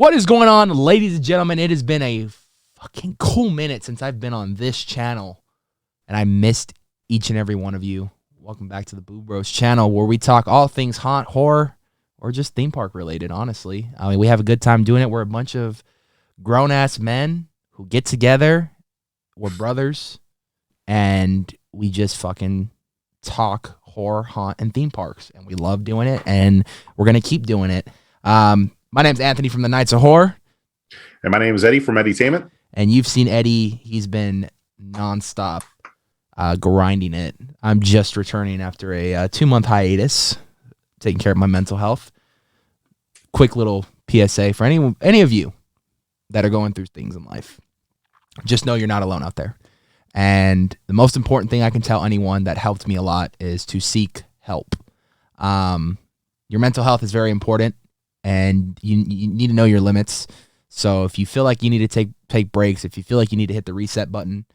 What is going on, ladies and gentlemen? It has been a fucking cool minute since I've been on this channel, and I missed each and every one of you. Welcome back to the Boo Bros channel, where we talk all things haunt, horror, or just theme park related, honestly. I mean, we have a good time doing it. We're a bunch of grown-ass men who get together. We're brothers, and we just fucking talk horror, haunt, and theme parks, and we love doing it, and we're going to keep doing it. My name's Anthony from the Knights of Horror. And my name is Eddie from Eddytainment. And you've seen Eddie. He's been nonstop grinding it. I'm just returning after a 2-month hiatus, taking care of my mental health. Quick little PSA for any of you that are going through things in life. Just know you're not alone out there. And the most important thing I can tell anyone that helped me a lot is to seek help. Your mental health is very important. And you need to know your limits. So if you feel like you need to take breaks, if you feel like you need to hit the reset button,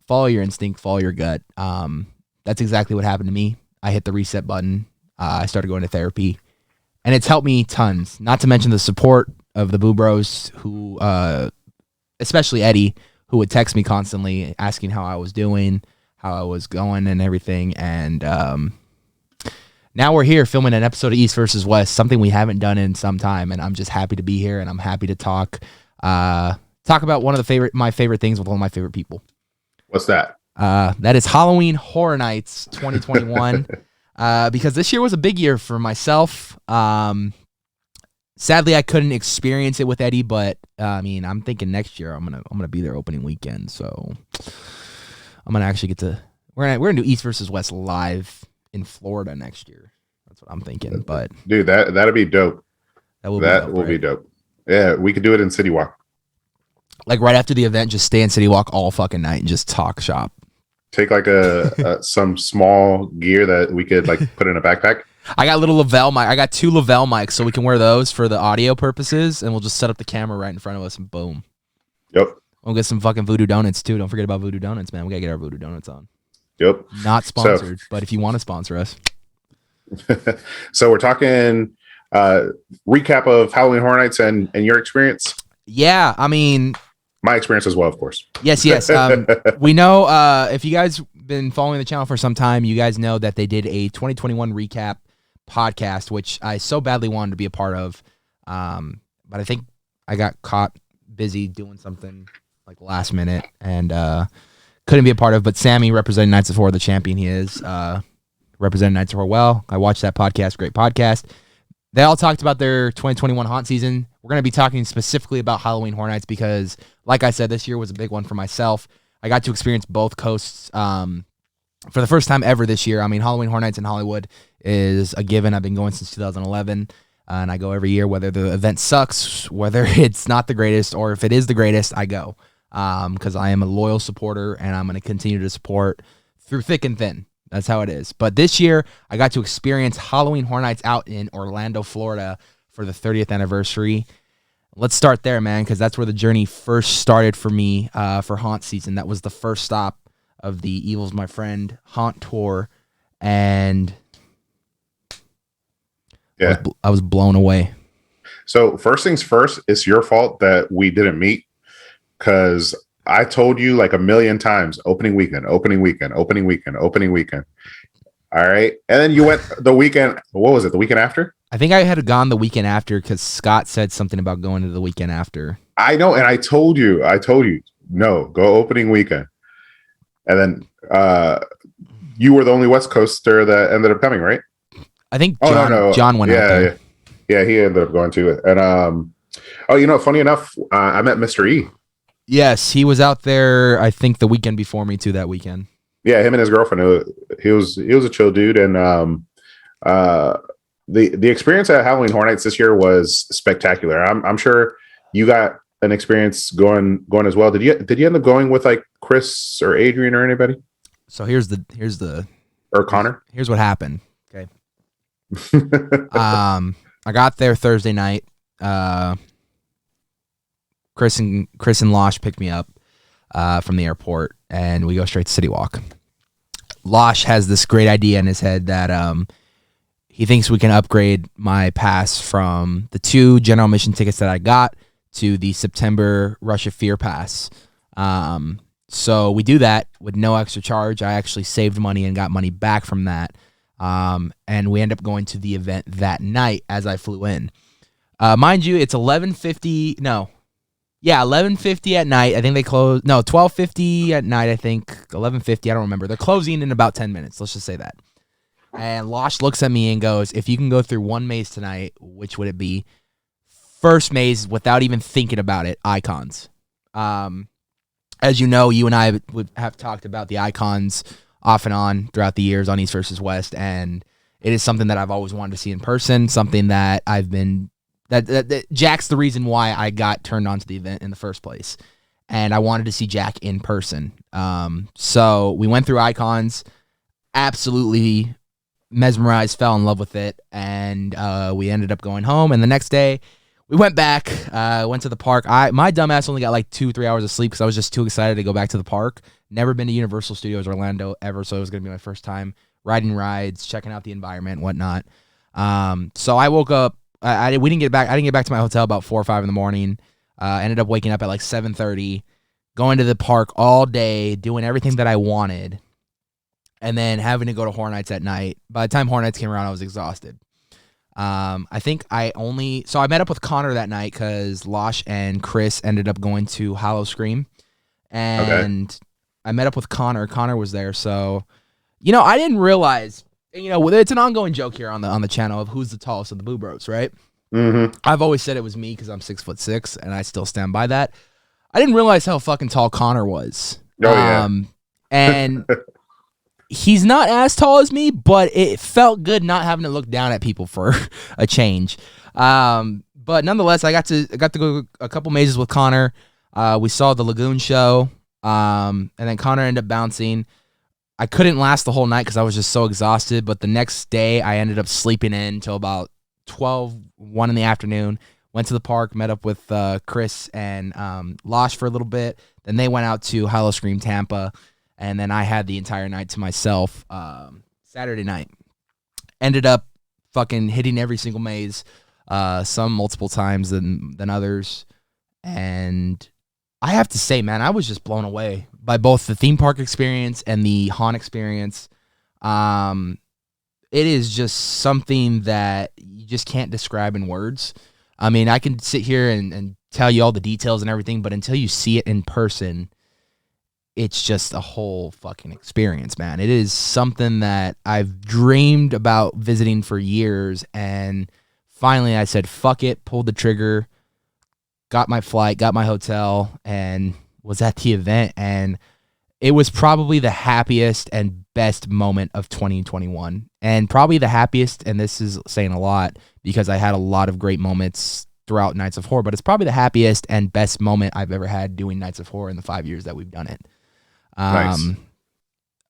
follow your instinct, follow your gut. That's exactly what happened to me. I hit the reset button. I started going to therapy. And it's helped me tons. Not to mention the support of the Boo Bros, who, especially Eddie, who would text me constantly asking how I was doing, how I was going and everything. And now we're here filming an episode of East versus West, something we haven't done in some time, and I'm just happy to be here, and I'm happy to talk about one of my favorite things with one of my favorite people. What's that? That is Halloween Horror Nights 2021, because this year was a big year for myself. Sadly, I couldn't experience it with Eddie, but I mean, I'm thinking next year I'm gonna be there opening weekend, so I'm gonna actually get to we're gonna do East versus West live in Florida next year. That's what I'm thinking. But dude, that'd be dope. That will be dope. Yeah, we could do it in City Walk. Like right after the event, just stay in City Walk all fucking night and just talk shop. Take like some small gear that we could like put in a backpack. I got little Lavelle mic. I got 2 Lavelle mics, so we can wear those for the audio purposes, and we'll just set up the camera right in front of us, and boom. Yep. We'll get some fucking Voodoo Donuts too. Don't forget about Voodoo Donuts, man. We gotta get our Voodoo Donuts on. Yep. Not sponsored, but if you want to sponsor us. So we're talking recap of Halloween Horror Nights and your experience. Yeah, I mean, my experience as well, of course. Yes. We know if you guys been following the channel for some time, you guys know that they did a 2021 recap podcast, which I so badly wanted to be a part of. But I think I got caught busy doing something like last minute and couldn't be a part of. But Sammy, representing Knights of Horror, the champion he is, representing Knights of Horror well. I watched that podcast. Great podcast. They all talked about their 2021 haunt season. We're going to be talking specifically about Halloween Horror Nights because, like I said, this year was a big one for myself. I got to experience both coasts for the first time ever this year. I mean, Halloween Horror Nights in Hollywood is a given. I've been going since 2011, and I go every year, whether the event sucks, whether it's not the greatest, or if it is the greatest, I go. Because I am a loyal supporter, and I'm going to continue to support through thick and thin. That's how it is. But this year, I got to experience Halloween Horror Nights out in Orlando, Florida for the 30th anniversary. Let's start there, man, because that's where the journey first started for me for haunt season. That was the first stop of the Evil's My Friend haunt tour, and yeah, I was blown away. So first things first, it's your fault that we didn't meet, because I told you like a million times, opening weekend. All right. And then you went the weekend. What was it? The weekend after? I think I had gone the weekend after because Scott said something about going to the weekend after. I know. And I told you, no, go opening weekend. And then you were the only West Coaster that ended up coming, right? I think John went out there. Yeah, he ended up going to it. And, funny enough, I met Mr. E. Yes, he was out there, I think, the weekend before me, too, that weekend. Yeah, him and his girlfriend. He was a chill dude. And the experience at Halloween Horror Nights this year was spectacular. I'm sure you got an experience going as well. Did you end up going with like Chris or Adrian or anybody? So here's or Connor. Here's what happened. Okay. I got there Thursday night. Chris and Losh picked me up from the airport, and we go straight to City Walk. Losh has this great idea in his head that he thinks we can upgrade my pass from the 2 general admission tickets that I got to the September Rush of Fear pass. So we do that with no extra charge. I actually saved money and got money back from that. And we end up going to the event that night as I flew in. Mind you, it's 11:50. No. Yeah, 11:50 at night. I think they close. No, 12:50 at night, I think. 11:50. I don't remember. They're closing in about 10 minutes. Let's just say that. And Losh looks at me and goes, if you can go through one maze tonight, which would it be? First maze, without even thinking about it, Icons. As you know, you and I would have talked about the Icons off and on throughout the years on East versus West, and it is something that I've always wanted to see in person, something that I've been... That Jack's the reason why I got turned on to the event in the first place, and I wanted to see Jack in person. So we went through Icons, absolutely mesmerized, fell in love with it, and we ended up going home. And the next day, we went back, went to the park. My dumbass only got like 2-3 hours of sleep because I was just too excited to go back to the park. Never been to Universal Studios Orlando ever, so it was going to be my first time riding rides, checking out the environment, and whatnot. So I woke up. I didn't get back to my hotel about 4 or 5 in the morning. Ended up waking up at like 7:30, going to the park all day, doing everything that I wanted, and then having to go to Horror Nights at night. By the time Horror Nights came around, I was exhausted. I think I met up with Connor that night because Losh and Chris ended up going to Hollow Scream, and I met up with Connor. Connor was there, so I didn't realize. It's an ongoing joke here on the channel of who's the tallest of the Boo Bros, right? Mm-hmm. I've always said it was me because I'm 6'6", and I still stand by that. I didn't realize how fucking tall Connor was. Oh, yeah. And he's not as tall as me, but it felt good not having to look down at people for a change. But nonetheless, I got to go a couple mazes with Connor. We saw the Lagoon show, and then Connor ended up bouncing. I couldn't last the whole night because I was just so exhausted, but the next day I ended up sleeping in until about 1 in the afternoon. Went to the park, met up with Chris and Losh for a little bit. Then they went out to Hollow Scream Tampa, and then I had the entire night to myself. Saturday night. Ended up fucking hitting every single maze, some multiple times than others. And I have to say, man, I was just blown away by both the theme park experience and the haunt experience. It is just something that you just can't describe in words. I mean, I can sit here and tell you all the details and everything, but until you see it in person, it's just a whole fucking experience, man. It is something that I've dreamed about visiting for years, and finally I said, fuck it, pulled the trigger, got my flight, got my hotel, and was at the event, and it was probably the happiest and best moment of 2021, and probably the happiest, and this is saying a lot because I had a lot of great moments throughout Nights of Horror, but it's probably the happiest and best moment I've ever had doing Nights of Horror in the 5 years that we've done it. Nice.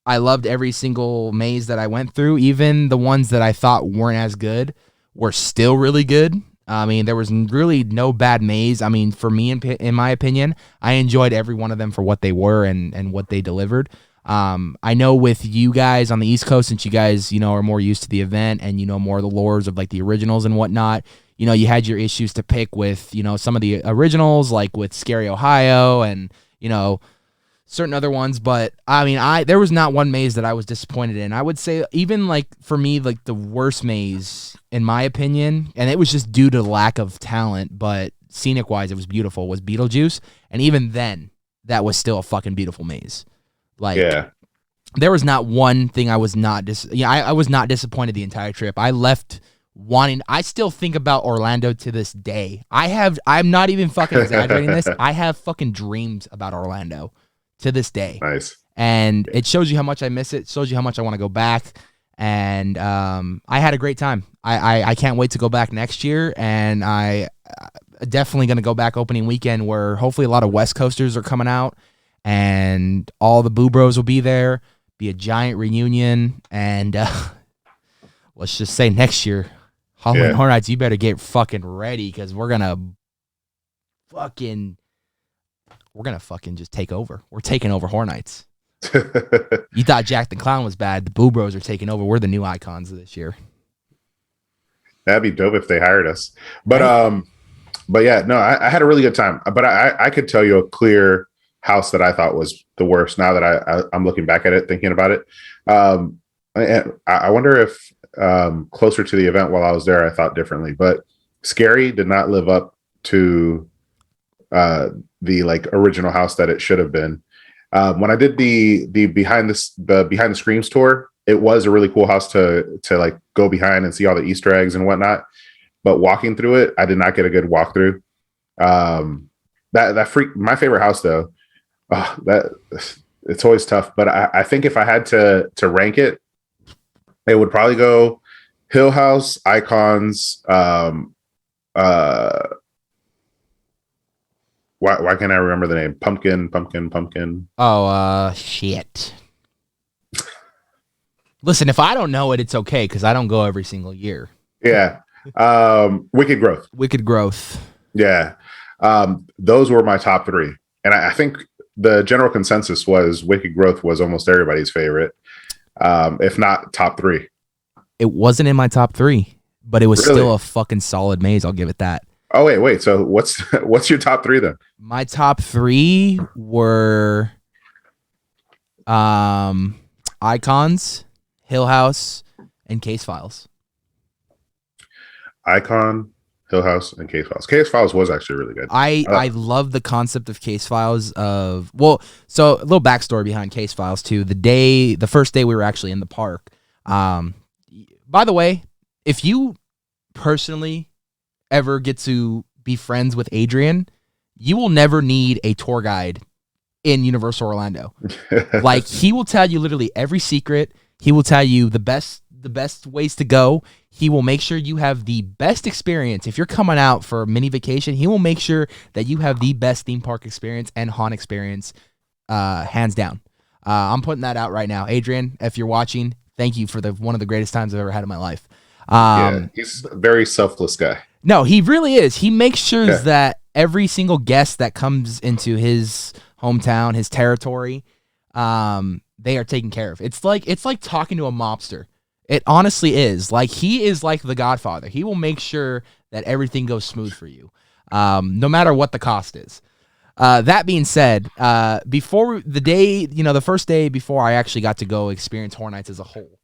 I loved every single maze that I went through, even the ones that I thought weren't as good were still really good. I mean, there was really no bad maze. I mean, for me, in my opinion, I enjoyed every one of them for what they were and what they delivered. I know with you guys on the East Coast, since you guys, are more used to the event and more of the lores of like the originals and whatnot, you had your issues to pick with, some of the originals, like with Scary Ohio and, certain other ones. But I mean, there was not one maze that I was disappointed in. I would say even like for me, like the worst maze in my opinion, and it was just due to lack of talent, but scenic wise, it was beautiful, was Beetlejuice. And even then that was still a fucking beautiful maze. Like, yeah. There was not one thing I was not I was not disappointed the entire trip. I left wanting. I still think about Orlando to this day. I'm not even fucking exaggerating this. I have fucking dreams about Orlando to this day. Nice. And it shows you how much I miss it. Shows you how much I want to go back. And I had a great time. I can't wait to go back next year. And I definitely going to go back opening weekend where hopefully a lot of West Coasters are coming out and all the Boo Bros will be there. Be a giant reunion. And let's just say next year, Halloween Horror Nights, you better get fucking ready because we're going to fucking just take over. We're taking over Horror Nights. You thought Jack the Clown was bad. The Boo Bros are taking over. We're the new icons of this year. That'd be dope if they hired us. But Right? but yeah, no, I had a really good time. But I could tell you a clear house that I thought was the worst. Now that I'm looking back at it, thinking about it, and I wonder if closer to the event while I was there, I thought differently. But Scary did not live up to the like original house that it should have been. When I did the behind the screams tour, it was a really cool house to like go behind and see all the Easter eggs and whatnot. But walking through it, I did not get a good walkthrough. That freak my favorite house though. That it's always tough, but I think if I had to rank it, it would probably go Hill House, Icons. Uh, why can't I remember the name? Pumpkin. Oh, shit. Listen, if I don't know it, it's okay because I don't go every single year. Yeah. Wicked Growth. Wicked Growth. Yeah. Those were my top three. And I think the general consensus was Wicked Growth was almost everybody's favorite, if not top three. It wasn't in my top three, but it was Really? still a fucking solid maze. I'll give it that. Oh, wait. So what's your top three then? My top three were Icons, Hill House, and Case Files. Icon, Hill House, and Case Files. Case Files was actually really good. I love the concept of Case Files so a little backstory behind Case Files too. The first day we were actually in the park. By the way, if you personally ever get to be friends with Adrian, you will never need a tour guide in Universal Orlando. Like, he will tell you literally every secret. He will tell you the best ways to go. He will make sure you have the best experience. If you're coming out for a mini vacation, he will make sure that you have the best theme park experience and haunt experience, hands down. I'm putting that out right now. Adrian, if you're watching, thank you for one of the greatest times I've ever had in my life. Yeah, he's a very selfless guy. No, he really is. He makes sure Yeah. that every single guest that comes into his hometown, his territory, they are taken care of. It's like talking to a mobster. It honestly is. Like, he is like the Godfather. He will make sure that everything goes smooth for you, no matter what the cost is. That being said, before the first day before I actually got to go experience Horror Nights as a whole,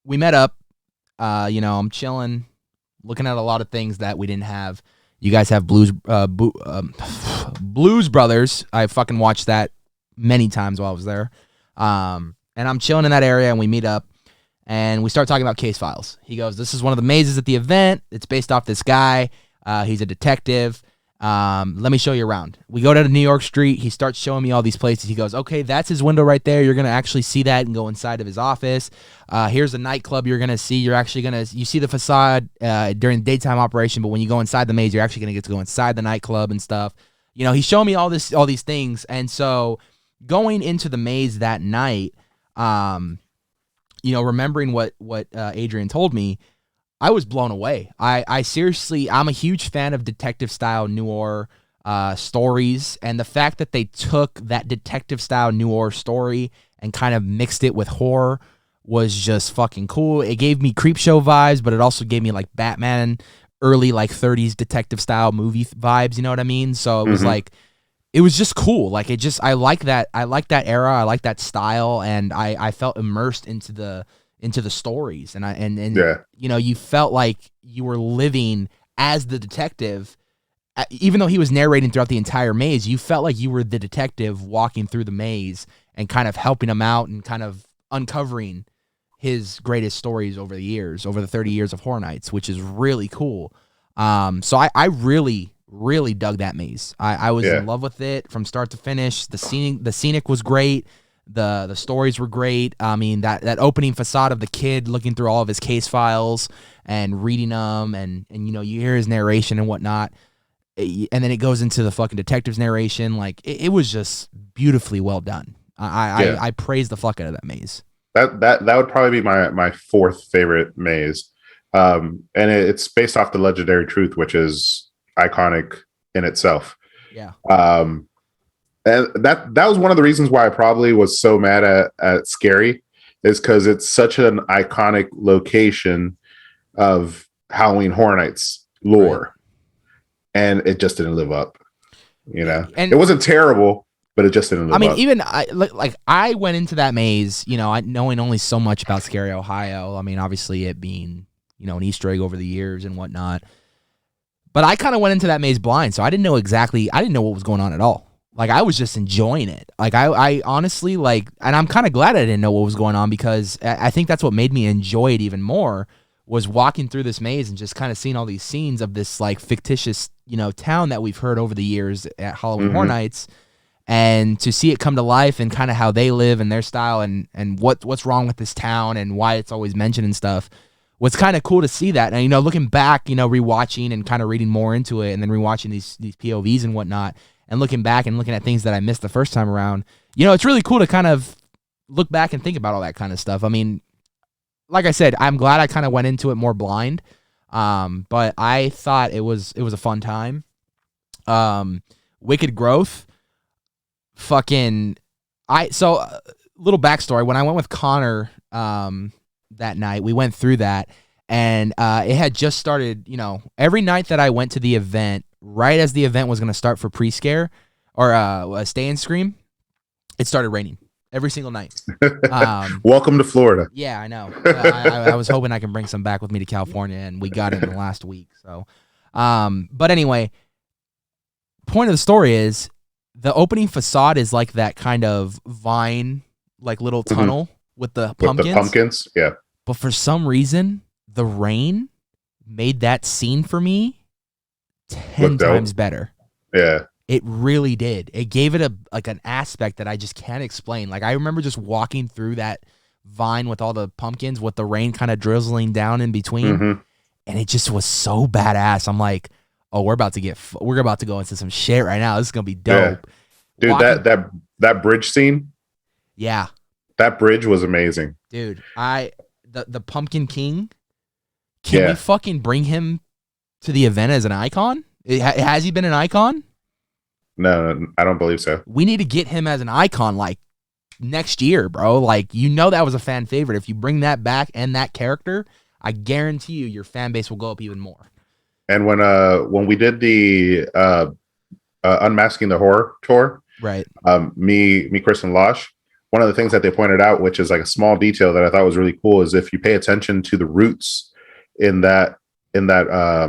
we met up. I'm chilling, looking at a lot of things that we didn't have. You guys have Blues Brothers. I fucking watched that many times while I was there. And I'm chilling in that area, and we meet up, and we start talking about Case Files. He goes, "This is one of the mazes at the event. It's based off this guy. He's a detective. Let me show you around." We go down to New York Street. He starts showing me all these places. He goes, "Okay, that's his window right there. You're going to actually see that and go inside of his office. Here's a nightclub you're going to see. You see the facade during daytime operation, but when you go inside the maze, you're actually going to get to go inside the nightclub and stuff." He's showing me all these things. And so going into the maze that night, remembering what Adrian told me, I was blown away. I seriously, I'm a huge fan of detective style noir stories, and the fact that they took that detective style noir story and kind of mixed it with horror was just fucking cool. It gave me Creepshow vibes, but it also gave me like Batman early like 30s detective style movie vibes, you know what I mean? So it was like, it was just cool. Like, I like that era. I like that style, and I felt immersed into the stories, and Yeah. you felt like you were living as the detective, even though he was narrating throughout the entire maze. You felt like you were the detective walking through the maze and kind of helping him out and kind of uncovering his greatest stories over the 30 years of Horror Nights, which is really cool. So I really dug that maze. I was in love with it from start to finish. The scenic was great. The stories were great. I mean, that opening facade of the kid looking through all of his case files and reading them, and you hear his narration and whatnot, and then it goes into the fucking detective's narration. Like, it was just beautifully well done. I praise the fuck out of that maze. That would probably be my fourth favorite maze. And it's based off the Legendary Truth, which is iconic in itself. Yeah. And that was one of the reasons why I probably was so mad at Scary, is because it's such an iconic location of Halloween Horror Nights lore, right. And it just didn't live up. You know, and it wasn't terrible, but it just didn't live up. Even I went into that maze, you know, knowing only so much about Scary Ohio. I mean, obviously it being, you know, an Easter egg over the years and whatnot. But I kind of went into that maze blind, so I didn't know what was going on at all. Like, I was just enjoying it. Like, I honestly, like, and I'm kind of glad I didn't know what was going on, because I think that's what made me enjoy it even more, was walking through this maze and just kind of seeing all these scenes of this, like, fictitious, you know, town that we've heard over the years at Halloween Horror Nights, and to see it come to life and kind of how they live and their style and what's wrong with this town and why it's always mentioned and stuff. Was kind of cool to see that. And, you know, looking back, you know, rewatching and kind of reading more into it, and then rewatching these POVs and whatnot, and looking back and looking at things that I missed the first time around, you know, it's really cool to kind of look back and think about all that kind of stuff. I mean, like I said, I'm glad I kind of went into it more blind, but I thought it was a fun time. Wicked Growth, little backstory. When I went with Connor that night, we went through that, and it had just started. You know, every night that I went to the event, right as the event was going to start for pre-scare or Stay and Scream, it started raining every single night. Welcome to Florida. Yeah, I know. I was hoping I can bring some back with me to California, and we got it in the last week. So, but anyway, point of the story is the opening facade is like that kind of vine, like little tunnel with the pumpkins. With the pumpkins, yeah. But for some reason, the rain made that scene for me 10 times better. Yeah. It really did. It gave it an aspect that I just can't explain. Like, I remember just walking through that vine with all the pumpkins with the rain kind of drizzling down in between, and it just was so badass. I'm like, oh, we're about to go into some shit right now. This is gonna be dope. Yeah. Dude, that bridge scene. Yeah. That bridge was amazing. Dude, the Pumpkin King. Can we fucking bring him to the event as an icon? Has he been an icon? No, I don't believe so. We need to get him as an icon, like, next year, bro. Like, you know, that was a fan favorite. If you bring that back and that character, I guarantee you your fan base will go up even more. And when we did the Unmasking the Horror tour, right? Me, Chris, and Losh, one of the things that they pointed out, which is like a small detail that I thought was really cool, is if you pay attention to the roots in that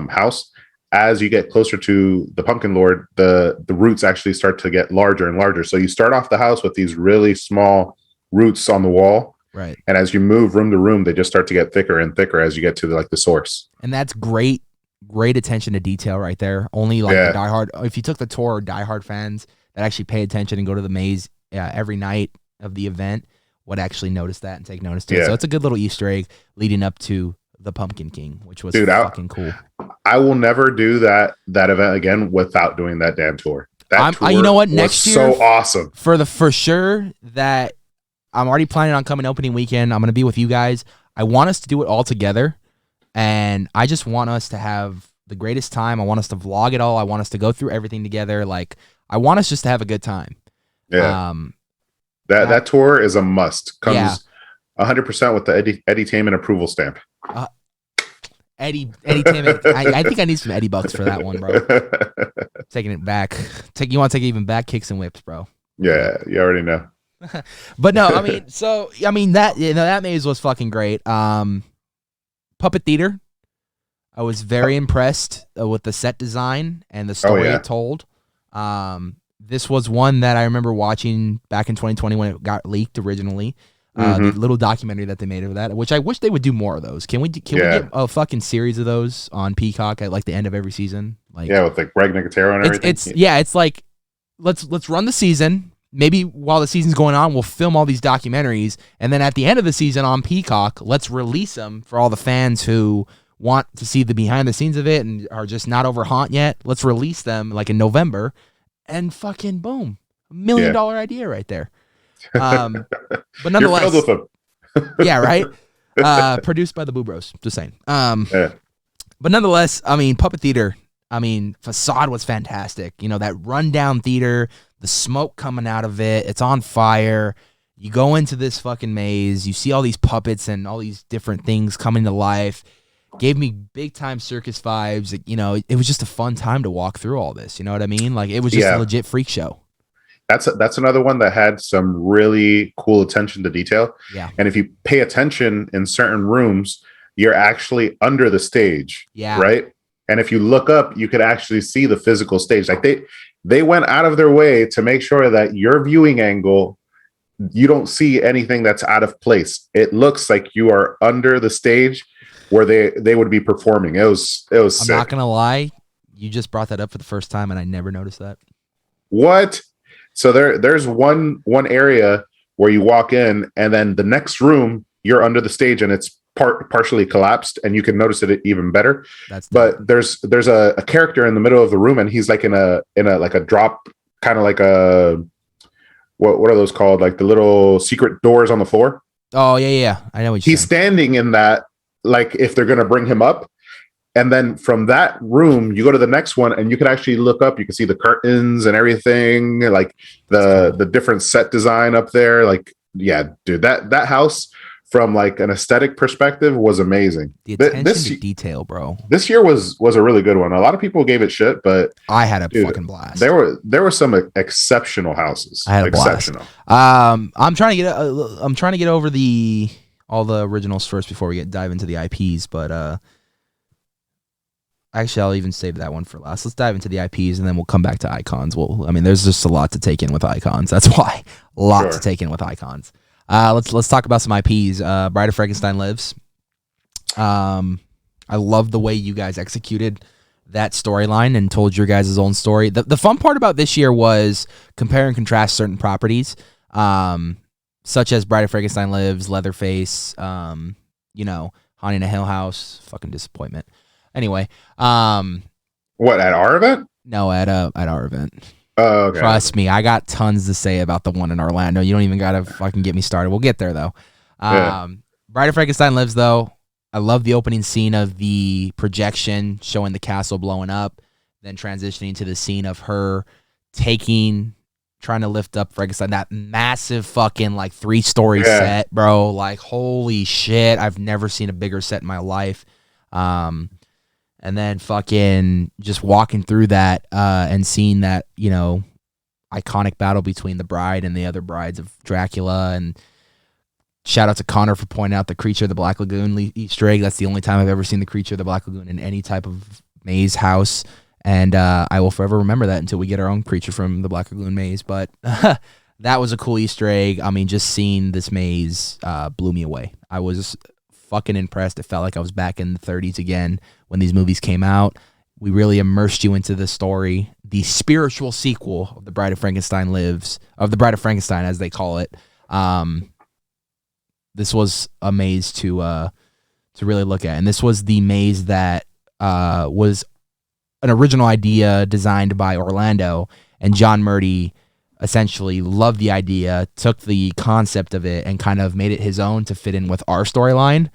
house, as you get closer to the Pumpkin Lord, the roots actually start to get larger and larger. So you start off the house with these really small roots on the wall, right? And as you move room to room, they just start to get thicker and thicker as you get to the source. And that's great attention to detail right there. Only the diehard. If you took the tour, diehard fans that actually pay attention and go to the maze every night of the event would actually notice that and take notice to it. So it's a good little Easter egg leading up to the Pumpkin King, which was fucking cool. I will never do that event again without doing that damn tour. That tour, you know what? Next year, so awesome. For sure that I'm already planning on coming opening weekend. I'm going to be with you guys. I want us to do it all together, and I just want us to have the greatest time. I want us to vlog it all. I want us to go through everything together. Like, I want us just to have a good time. Yeah. That tour is a must. Comes 100% with the Eddie Taman approval stamp. Eddie Taman. I think I need some Eddie bucks for that one, bro. Taking it back. You want to take it even back? Kicks and whips, bro. Yeah, you already know. But no, that maze was fucking great. Puppet Theater. I was very impressed with the set design and the story it told. This was one that I remember watching back in 2020 when it got leaked originally. The little documentary that they made of that, which I wish they would do more of those. Can we get a fucking series of those on Peacock at like the end of every season? Like, with like Greg Nicotero and everything. It's like let's run the season. Maybe while the season's going on, we'll film all these documentaries, and then at the end of the season on Peacock, let's release them for all the fans who want to see the behind the scenes of it and are just not over Haunt yet. Let's release them like in November, and fucking boom, $1 million idea right there. But nonetheless, you're filled with them. Yeah, right. Produced by the Boo Bros. Just saying. But nonetheless, I mean, Puppet Theater. I mean, facade was fantastic. You know, that rundown theater, the smoke coming out of it. It's on fire. You go into this fucking maze, you see all these puppets and all these different things coming to life. Gave me big time circus vibes. You know, it was just a fun time to walk through all this. You know what I mean? Like, it was just a legit freak show. That's another one that had some really cool attention to detail. Yeah. And if you pay attention in certain rooms, you're actually under the stage. Yeah. Right. And if you look up, you could actually see the physical stage. Like they went out of their way to make sure that your viewing angle, you don't see anything that's out of place. It looks like you are under the stage where they would be performing. It was I'm sick. not gonna lie, you just brought that up for the first time, and I never noticed that. What? So there's one area where you walk in, and then the next room you're under the stage, and it's partially collapsed, and you can notice it even better. But there's a character in the middle of the room, and he's like in a like a drop, kind of like a what are those called? Like the little secret doors on the floor. Oh yeah. I know what you're He's standing in that. Like if they're going to bring him up, and then from that room you go to the next one, and you can actually look up, you can see the curtains and everything, like the different set design up there. Like, yeah, dude, that house from like an aesthetic perspective was amazing. The attention to detail, bro. This year was a really good one. A lot of people gave it shit, but I had a fucking blast. There were some exceptional houses. I had a blast. I'm trying to get over all the originals first before we dive into the IPs, but actually I'll even save that one for last. Let's dive into the IPs and then we'll come back to icons. There's just a lot to take in with icons. That's why to take in with icons. Let's talk about some IPs. Bride of Frankenstein Lives. I love the way you guys executed that storyline and told your guys' own story. The fun part about this year was compare and contrast certain properties. Such as Bride of Frankenstein Lives, Leatherface, Haunting a Hill House, fucking disappointment. Anyway, what, at our event? No, at our event. Oh, okay. Trust me, I got tons to say about the one in Orlando. You don't even gotta fucking get me started. We'll get there though. Bride of Frankenstein Lives though. I love the opening scene of the projection showing the castle blowing up, then transitioning to the scene of her trying to lift up Frankenstein, that massive fucking like 3-story set, bro. Like, holy shit, I've never seen a bigger set in my life. And then fucking just walking through that and seeing that, iconic battle between the bride and the other brides of Dracula. And shout out to Connor for pointing out the Creature of the Black Lagoon Easter egg. That's the only time I've ever seen the Creature of the Black Lagoon in any type of maze house. And I will forever remember that until we get our own creature from the Black Lagoon maze. But that was a cool Easter egg. I mean, just seeing this maze blew me away. I was fucking impressed. It felt like I was back in the 30s again when these movies came out. We really immersed you into the story. The spiritual sequel of The Bride of Frankenstein Lives, of The Bride of Frankenstein, as they call it. This was a maze to really look at. And this was the maze that was an original idea designed by Orlando, and John Murdy essentially loved the idea, took the concept of it, and kind of made it his own to fit in with our storyline,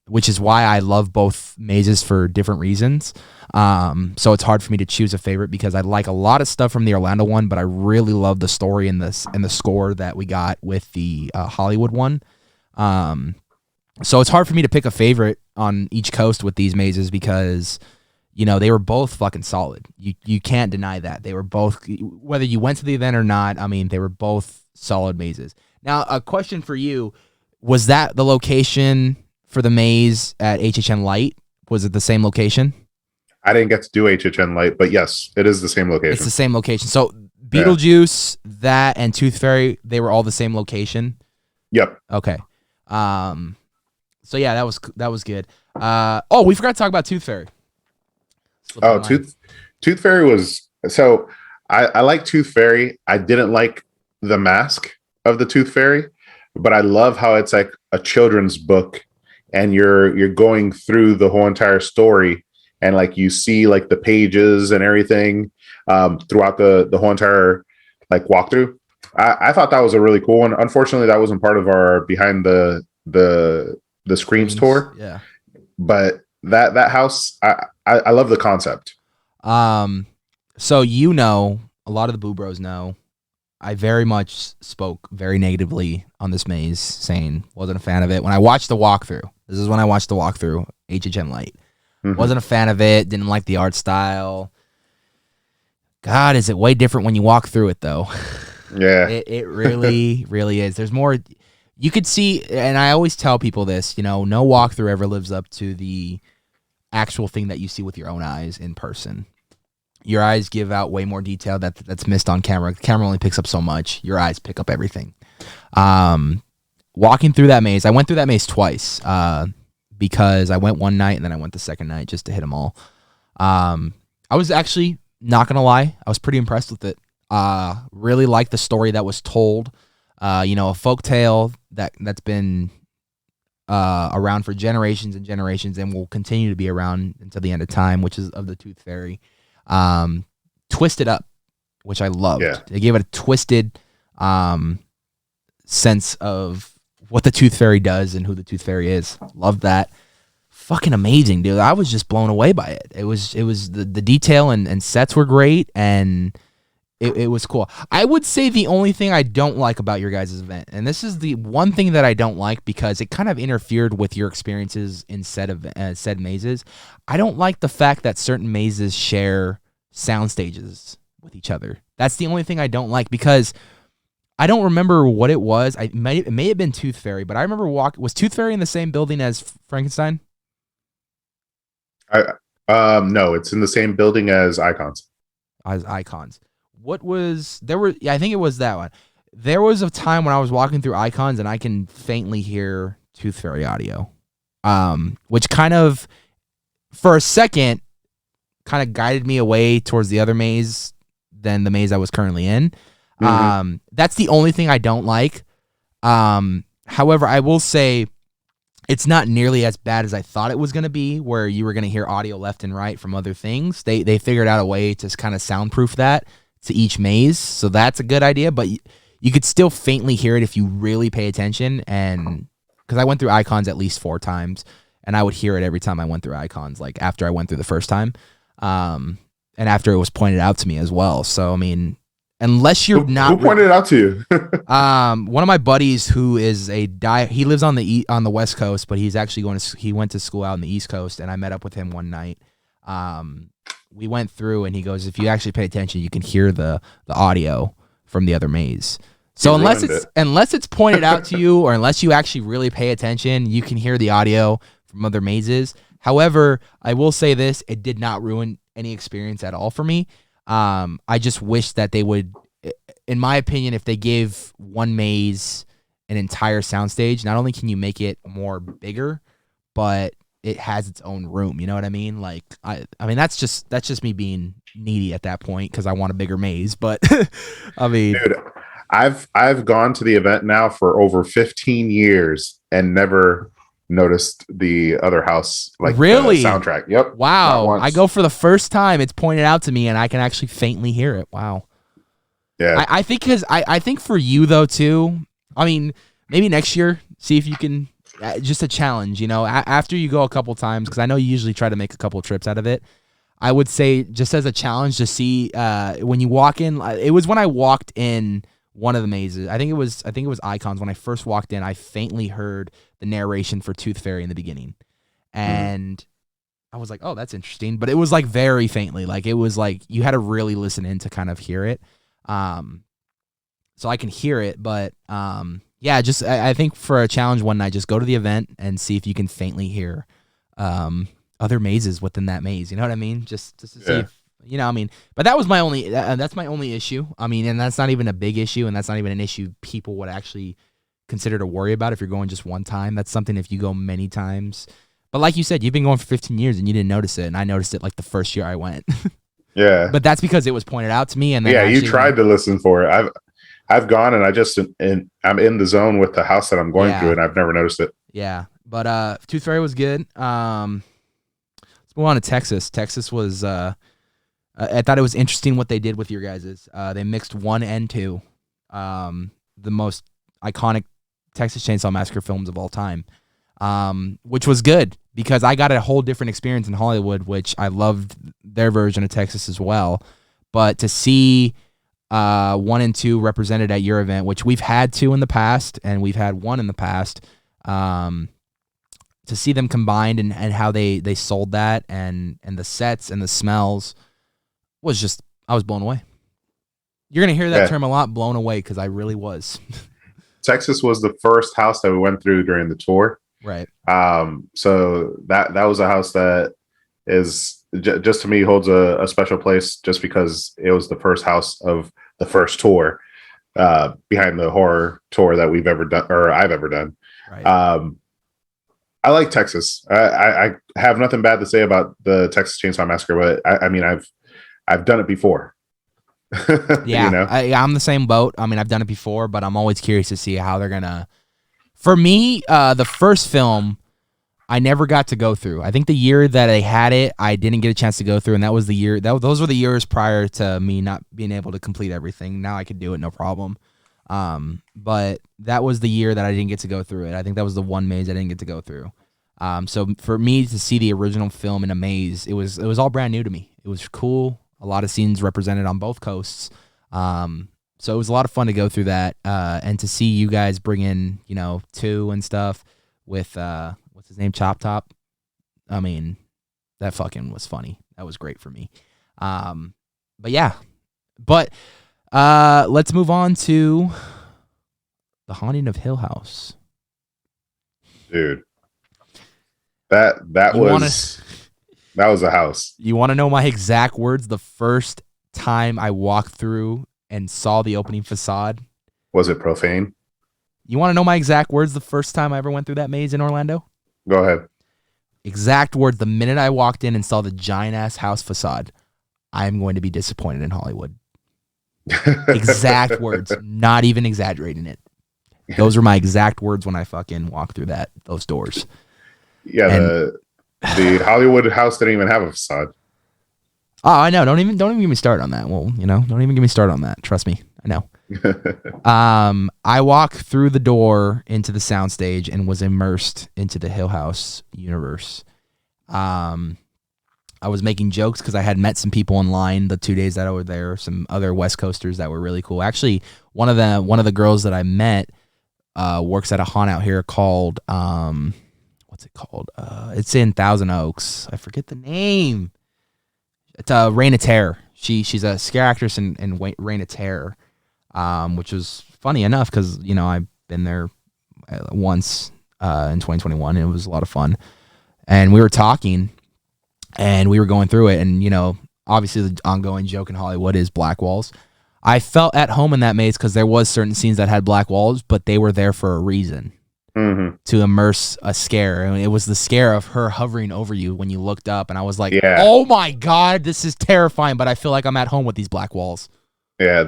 which is why I love both mazes for different reasons. So it's hard for me to choose a favorite because I like a lot of stuff from the Orlando one, but I really love the story and the score that we got with the Hollywood one. So it's hard for me to pick a favorite on each coast with these mazes because they were both fucking solid. You can't deny that. They were both, whether you went to the event or not, I mean, they were both solid mazes. Now, a question for you, was that the location for the maze at HHN Light? Was it the same location? I didn't get to do HHN Light, but yes, it is the same location. It's the same location. So Beetlejuice, that, and Tooth Fairy, they were all the same location? Yep. Okay. So yeah, that was good. We forgot to talk about Tooth Fairy. Tooth Fairy was, so I like Tooth Fairy. I didn't like the mask of the Tooth Fairy, but I love how it's like a children's book and you're going through the whole entire story and like you see like the pages and everything throughout the whole entire like walkthrough. I thought that was a really cool one. Unfortunately, that wasn't part of our behind the Screams tour. Yeah. But that house, I love the concept. So a lot of the Boo Bros know, I very much spoke very negatively on this maze, saying wasn't a fan of it. When I watched the walkthrough, this is when I watched the walkthrough, HHN Light. Wasn't a fan of it, didn't like the art style. God, is it way different when you walk through it, though? Yeah. It really, really is. There's more. You could see, and I always tell people this, no walkthrough ever lives up to the actual thing that you see with your own eyes in person. Your eyes give out way more detail that's missed on camera. The camera only picks up so much. Your eyes pick up everything. Walking through that maze, I went through that maze twice because I went one night and then I went the second night just to hit them all. I was actually, not going to lie, I was pretty impressed with it. Really liked the story that was told. A folk tale that's been around for generations and generations and will continue to be around until the end of time, which is of the Tooth Fairy. Twisted up, which I loved. Yeah. They gave it a twisted sense of what the Tooth Fairy does and who the Tooth Fairy is. Loved that. Fucking amazing, dude. I was just blown away by it. It was the detail and sets were great, and it was cool. I would say the only thing I don't like about your guys' event, and this is the one thing that I don't like because it kind of interfered with your experiences in said mazes. I don't like the fact that certain mazes share sound stages with each other. That's the only thing I don't like because I don't remember what it was. It may have been Tooth Fairy, but I remember was Tooth Fairy in the same building as Frankenstein? No, it's in the same building as Icons. As Icons. I think it was that one. There was a time when I was walking through Icons and I can faintly hear Tooth Fairy audio. Which kind of, for a second, kind of guided me away towards the other maze than the maze I was currently in. That's the only thing I don't like. However, I will say it's not nearly as bad as I thought it was going to be, where you were going to hear audio left and right from other things. They figured out a way to kind of soundproof that to each maze, so that's a good idea, but you could still faintly hear it if you really pay attention. And because I went through Icons at least 4 times, and I would hear it every time I went through Icons, like after I went through the first time, and after it was pointed out to me as well. So I mean, unless you're who pointed it out to you? One of my buddies who is he lives on the West Coast, but he's actually he went to school out on the East Coast, and I met up with him one night. We went through, and he goes, if you actually pay attention, you can hear the audio from the other maze. So unless it's pointed out to you, or unless you actually really pay attention, you can hear the audio from other mazes. However, I will say this, it did not ruin any experience at all for me. I just wish that they would, in my opinion, if they gave one maze an entire soundstage, not only can you make it more bigger, but it has its own room. You know what I mean? Like, I mean, that's just me being needy at that point because I want a bigger maze. But I mean, dude, I've gone to the event now for over 15 years and never noticed the other house, like, really? Soundtrack. Yep. Wow. I go for the first time, it's pointed out to me and I can actually faintly hear it. Wow. Yeah. I think I think for you though too, I mean, maybe next year, see if you can, just a challenge, after you go a couple times, because I know you usually try to make a couple trips out of it. I would say just as a challenge to see when you walk in, it was when I walked in one of the mazes. I think it was Icons. When I first walked in, I faintly heard the narration for Tooth Fairy in the beginning. And I was like, oh, that's interesting. But it was like very faintly. Like it was like you had to really listen in to kind of hear it. So I can hear it, but yeah, just I think for a challenge one night, just go to the event and see if you can faintly hear other mazes within that maze. You know what I mean? Just to see if, I mean, but that was my only, that's my only issue. I mean, and that's not even a big issue, and that's not even an issue people would actually consider to worry about if you're going just one time. That's something if you go many times. But like you said, you've been going for 15 years and you didn't notice it, and I noticed it like the first year I went. Yeah. But that's because it was pointed out to me. And then you tried to listen for it. I've gone and I'm in the zone with the house that I'm going through, and I've never noticed it. Yeah. But Tooth Fairy was good. Let's move on to Texas. Texas was I thought it was interesting what they did with your guys's. They mixed 1 and 2, the most iconic Texas Chainsaw Massacre films of all time, which was good because I got a whole different experience in Hollywood, which I loved their version of Texas as well. But to see 1 and 2 represented at your event, which we've had 2 in the past and we've had 1 in the past. To see them combined and how they sold that and the sets and the smells was just, I was blown away. You're going to hear that term a lot, blown away, because I really was. Texas was the first house that we went through during the tour. Right. So that was a house that is just to me holds a special place, just because it was the first house of the first tour, behind the horror tour that we've ever done, or I've ever done. Right. I like Texas. I have nothing bad to say about the Texas Chainsaw Massacre, but I mean, I've done it before. Yeah, you know? I'm the same boat. I mean, I've done it before, but I'm always curious to see how they're gonna. For me, the first film, I never got to go through. I think the year that I had it, I didn't get a chance to go through, and that was the year. Those were the years prior to me not being able to complete everything. Now I could do it, no problem. But that was the year that I didn't get to go through it. I think that was the one maze I didn't get to go through. So for me to see the original film in a maze, it was all brand new to me. It was cool. A lot of scenes represented on both coasts. So it was a lot of fun to go through that, and to see you guys bring in, 2 and stuff with what's his name, Chop Top. I mean, that fucking was funny. That was great for me. But yeah, let's move on to The Haunting of Hill House. Dude, that was a house. You want to know my exact words? The first time I walked through and saw the opening facade. Was it profane? You want to know my exact words the first time I ever went through that maze in Orlando? Go ahead. Exact words. The minute I walked in and saw the giant ass house facade, I am going to be disappointed in Hollywood. Exact words. Not even exaggerating it. Those were my exact words when I fucking walked through those doors. Yeah, the Hollywood house didn't even have a facade. Oh, I know. Don't even get me started on that. Well, don't even get me started on that. Trust me, I know. I walked through the door into the soundstage and was immersed into the Hill House universe. I was making jokes because I had met some people online the 2 days that I was there, some other West Coasters that were really cool. Actually, one of the girls that I met works at a haunt out here called what's it called? It's in Thousand Oaks. I forget the name. It's Reign of Terror. She's a scare actress in Reign of Terror, which was funny enough because I've been there once in 2021. And it was a lot of fun, and we were talking, and we were going through it, and obviously the ongoing joke in Hollywood is black walls. I felt at home in that maze because there was certain scenes that had black walls, but they were there for a reason. Mm-hmm. To immerse a scare. And it was the scare of her hovering over you when you looked up, and I was like, Oh my God, this is terrifying, but I feel like I'm at home with these black walls. Yeah,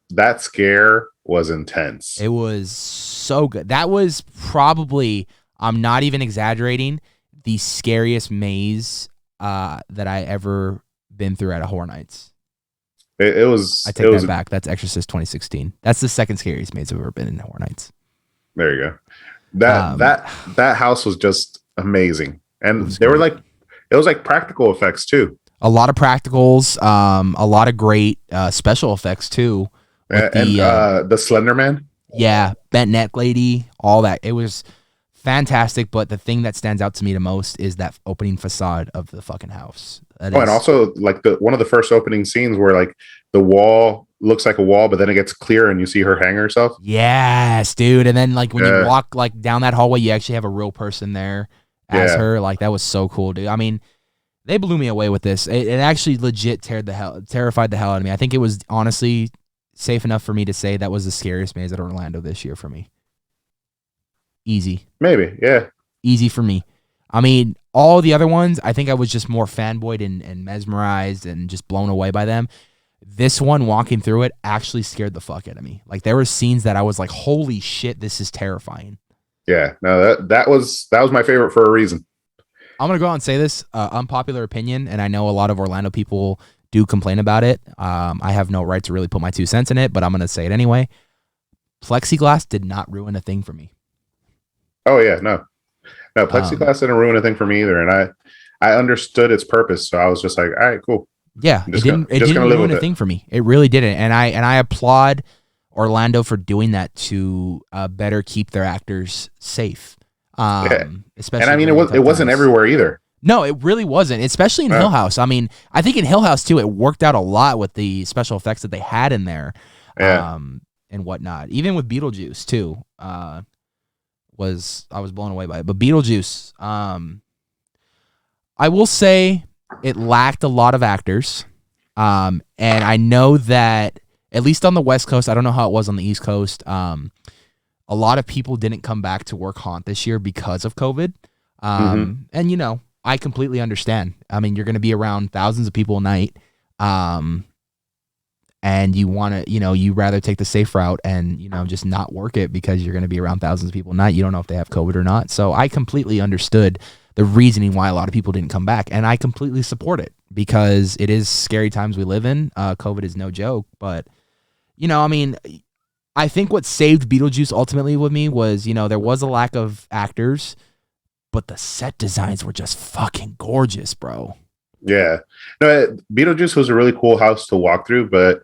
that scare was intense. It was so good. That was probably, I'm not even exaggerating, the scariest maze that I ever been through at a Horror Nights. It was. I take that back. That's Exorcist 2016. That's the second scariest maze I've ever been in Horror Nights. There you go. That house was just amazing, and they were like, it was like practical effects too. A lot of practicals, a lot of great special effects too. The Slender Man, bent neck lady, all that. It was fantastic. But the thing that stands out to me the most is that opening facade of the fucking house. And also like one of the first opening scenes where like the wall looks like a wall, but then it gets clear and you see her hang herself. Yes, dude. And then like when you walk like down that hallway, you actually have a real person there as her. Like that was so cool, dude. I mean, they blew me away with this. It actually legit terrified the hell out of me. I think it was honestly safe enough for me to say that was the scariest maze at Orlando this year for me. Easy. Maybe, yeah. Easy for me. I mean, all the other ones, I think I was just more fanboyed and mesmerized and just blown away by them. This one, walking through it, actually scared the fuck out of me. Like there were scenes that I was like, "Holy shit, this is terrifying." Yeah, no, that was my favorite for a reason. I'm gonna go out and say this, unpopular opinion, and I know a lot of Orlando people do complain about it. I have no right to really put my 2 cents in it, but I'm gonna say it anyway. Plexiglass did not ruin a thing for me. Oh yeah, no, plexiglass didn't ruin a thing for me either, and I understood its purpose, so I was just like, all right, cool. Yeah, I'm it just gonna just didn't gonna live ruin with a it. thing for me. It really didn't, and I applaud Orlando for doing that to better keep their actors safe, Yeah, and I especially mean during it tough wasn't times. everywhere either. No, it really wasn't, especially in Hill Yeah, House. I mean, I think in Hill House too, it worked out a lot with the special effects that they had in there, yeah. and whatnot. Even with Beetlejuice too, I was blown away by it. But Beetlejuice, I will say it lacked a lot of actors. And I know that at least on the West Coast, I don't know how it was on the East Coast. A lot of people didn't come back to work Haunt this year because of COVID. Hmm. And you know, I completely understand. I mean, you're going to be around thousands of people a night. And you want to, you know, you rather take the safe route and, you know, just not work it because you're going to be around thousands of people a night. You don't know if they have COVID or not. So I completely understood the reasoning why a lot of people didn't come back. And I completely support it because it is scary times we live in. COVID is no joke. But, you know, I mean, I think what saved Beetlejuice ultimately with me was, you know, there was a lack of actors, but the set designs were just fucking gorgeous, bro. Yeah, no, Beetlejuice was a really cool house to walk through, but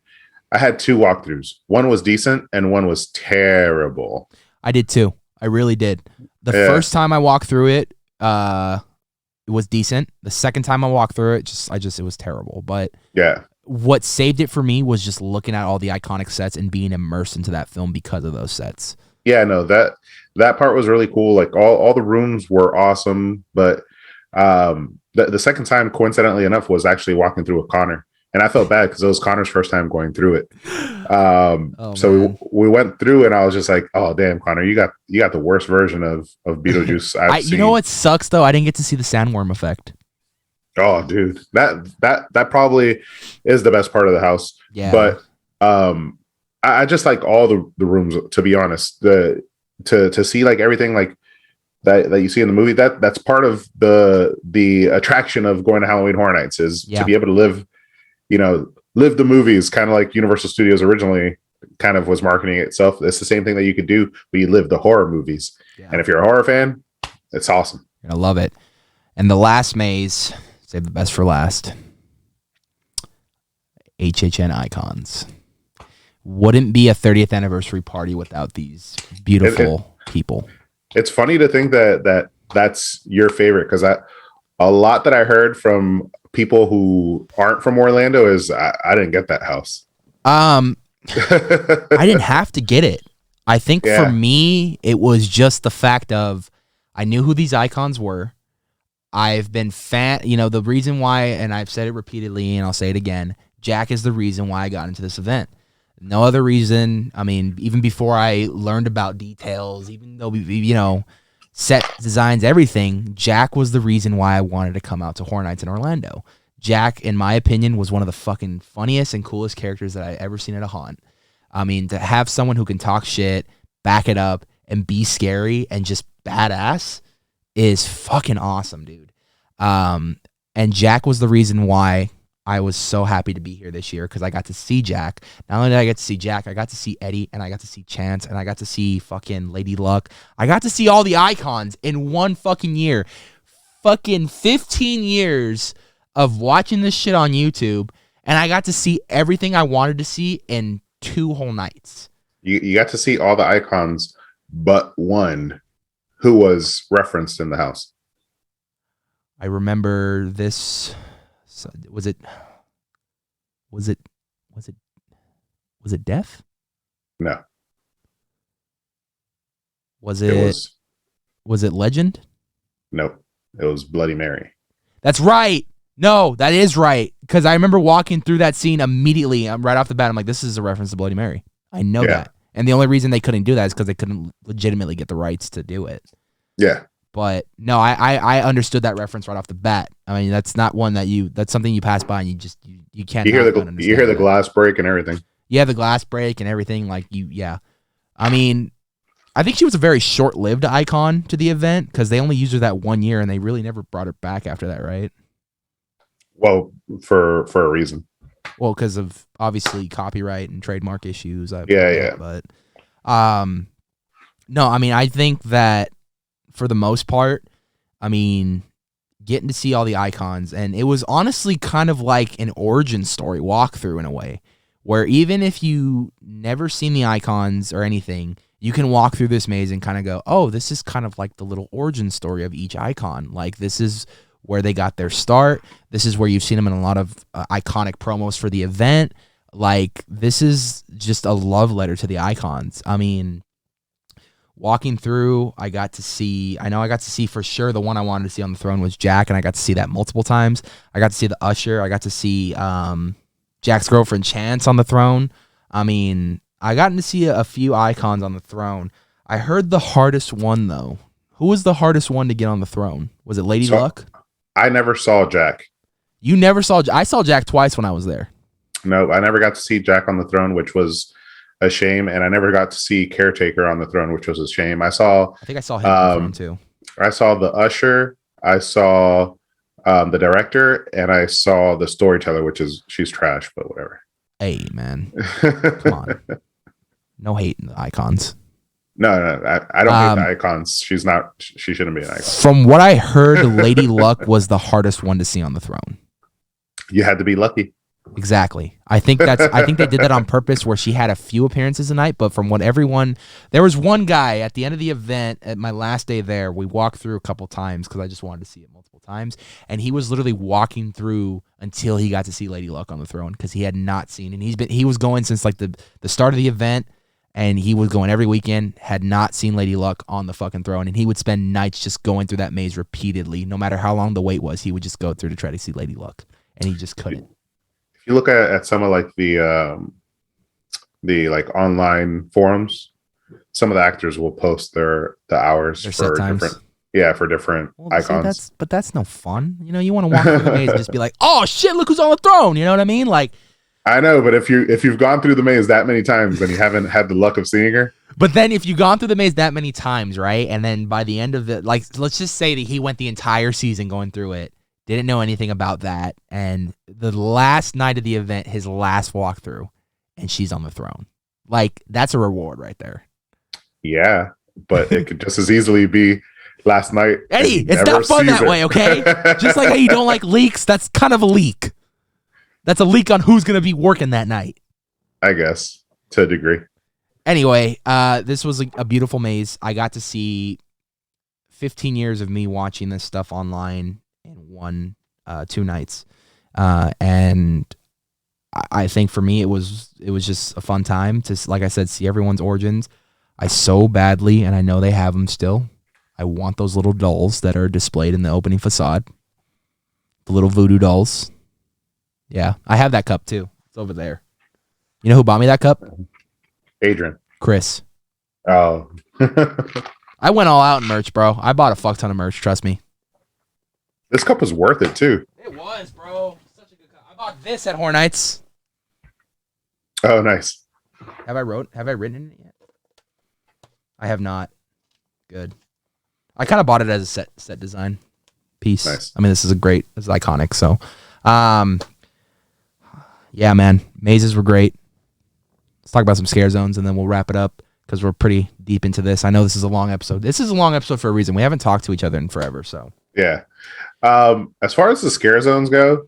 I had two walkthroughs. One was decent, and one was terrible. I did too. I really did. The Yeah, first time I walked through it, it was decent. The second time I walked through it, it was terrible. But yeah, what saved it for me was just looking at all the iconic sets and being immersed into that film because of those sets. yeah. No, that part was really cool. Like all the rooms were awesome, but the second time, coincidentally enough, was actually walking through with Connor, and I felt bad because it was Connor's first time going through it. Oh So man. we went through, and I was just like, "Oh damn, Connor, you got the worst version of Beetlejuice I I've you know seen." what sucks though? I didn't get to see the sandworm effect. Oh, dude, that probably is the best part of the house. Yeah. But I just like all the rooms. To be honest, to see like everything like that you see in the movie, that's part of the attraction of going to Halloween Horror Nights is to Yeah. be able to live, you know, live the movies, kind of like Universal Studios originally kind of was marketing itself. It's the same thing that you could do, but you live the horror movies. Yeah. And if you're a horror fan, it's awesome. I love it. And the last maze, save the best for last. HHN icons. Wouldn't be a 30th anniversary party without these beautiful people. It's funny to think that's your favorite because a lot that I heard from people who aren't from Orlando is I didn't get that house. I didn't have to get it. I think for Yeah, me, it was just the fact of I knew who these icons were. I've been the reason why, and I've said it repeatedly and I'll say it again, Jack is the reason why I got into this event. No other reason. I mean, even before I learned about details, even though set designs, everything, Jack was the reason why I wanted to come out to Horror Nights in Orlando. Jack, in my opinion, was one of the fucking funniest and coolest characters that I ever seen at a haunt. I mean, to have someone who can talk shit, back it up, and be scary and just badass is fucking awesome, dude. And Jack was the reason why I was so happy to be here this year because I got to see Jack. Not only did I get to see Jack, I got to see Eddie and I got to see Chance and I got to see fucking Lady Luck. I got to see all the icons in one fucking year. Fucking 15 years of watching this shit on YouTube and I got to see everything I wanted to see in 2 whole nights. you got to see all the icons, but one who was referenced in the house. I remember this. Was it Death? No, Was it it was Legend? nope. It was Bloody Mary. That's right. No, that is right. Because I remember walking through that scene immediately. I'm right off the bat. I'm like, this is a reference to Bloody Mary. I know Yeah, that. And the only reason they couldn't do that is because they couldn't legitimately get the rights to do it. yeah. But no, I understood that reference right off the bat. I mean, that's not one that's something you pass by and you can't. You hear understand you hear the that. glass break and everything. Yeah, the glass break and everything. Like yeah. I mean, I think she was a very short-lived icon to the event because they only used her that 1 year and they really never brought her back after that, right? Well, for a reason. Well, because of obviously copyright and trademark issues. Yeah. But no, I mean, I think that for the most part, I mean, getting to see all the icons. And it was honestly kind of like an origin story walkthrough in a way, where even if you never seen the icons or anything, you can walk through this maze and kind of go, oh, this is kind of like the little origin story of each icon. Like, this is where they got their start. This is where you've seen them in a lot of iconic promos for the event. Like, this is just a love letter to the icons. I mean, walking through, I got to see for sure the one I wanted to see on the throne was Jack, and I got to see that multiple times. I got to see the Usher. I got to see Jack's girlfriend Chance on the throne. I mean, I got to see a few icons on the throne. I heard the hardest one, though. Who was the hardest one to get on the throne? Was it Lady Luck? I never saw Jack. You never saw? I saw Jack twice when I was there. No, I never got to see Jack on the throne, which was a shame, and I never got to see Caretaker on the throne, which was a shame. I think I saw him on the throne too. I saw the Usher, I saw the director, and I saw the storyteller, she's trash, but whatever. Hey, man, come on, no hate in the icons. No, I don't hate the icons. She shouldn't be an icon. From what I heard, Lady Luck was the hardest one to see on the throne. You had to be lucky. Exactly. I think they did that on purpose, where she had a few appearances a night, but from what there was one guy at the end of the event at my last day there, we walked through a couple times because I just wanted to see it multiple times, and he was literally walking through until he got to see Lady Luck on the throne, because he had not seen, and he was going since like the start of the event, and he was going every weekend, had not seen Lady Luck on the fucking throne, and he would spend nights just going through that maze repeatedly. No matter how long the wait was, he would just go through to try to see Lady Luck, and he just couldn't. You look at some of like the like online forums, some of the actors will post the hours for different icons. See, that's no fun. You know, you want to walk through the maze and just be like, oh shit, look who's on the throne. You know what I mean? Like, I know, but if you've gone through the maze that many times, then you haven't had the luck of seeing her. But then if you've gone through the maze that many times, right? And then by the end of it, like, let's just say that he went the entire season going through it. Didn't know anything about that. And the last night of the event, his last walkthrough, and she's on the throne. Like, that's a reward right there. Yeah, but it could just as easily be last night. Eddie, it's not fun that way, okay? Just like how you don't like leaks, that's kind of a leak. That's a leak on who's going to be working that night. I guess, to a degree. Anyway, this was a beautiful maze. I got to see 15 years of me watching this stuff online in 2 nights, and I think for me it was just a fun time to, like I said, see everyone's origins. I so badly, and I know they have them still, I want those little dolls that are displayed in the opening facade, the little voodoo dolls. Yeah, I have that cup too. It's over there. You know who bought me that cup? Adrian. Chris. Oh. I went all out in merch, bro. I bought a fuck ton of merch, trust me. This cup was worth it too. It was, bro. Such a good cup. I bought this at Hornites. Oh, nice. Have I written in it yet? I have not. Good. I kind of bought it as a set design piece. Nice. I mean, this is iconic. So, yeah, man, mazes were great. Let's talk about some scare zones, and then we'll wrap it up because we're pretty deep into this. I know this is a long episode. This is a long episode for a reason. We haven't talked to each other in forever, so. Yeah. As far as the scare zones go,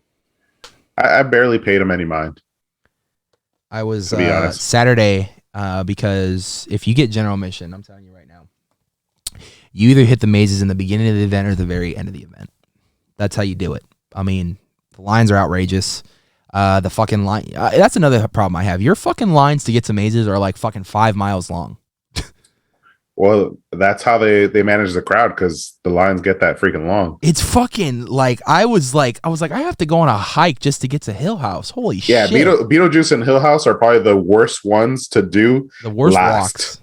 I barely paid them any mind. I was Saturday because if you get general admission, I'm telling you right now, you either hit the mazes in the beginning of the event or the very end of the event. That's how you do it. I mean, the lines are outrageous. The fucking line. That's another problem I have. Your fucking lines to get to mazes are like fucking 5 miles long. Well, that's how they manage the crowd, because the lines get that freaking long. It's fucking like I was like I have to go on a hike just to get to Hill House. Holy shit! Yeah, Beetlejuice and Hill House are probably the worst ones to do. The worst last. Walks.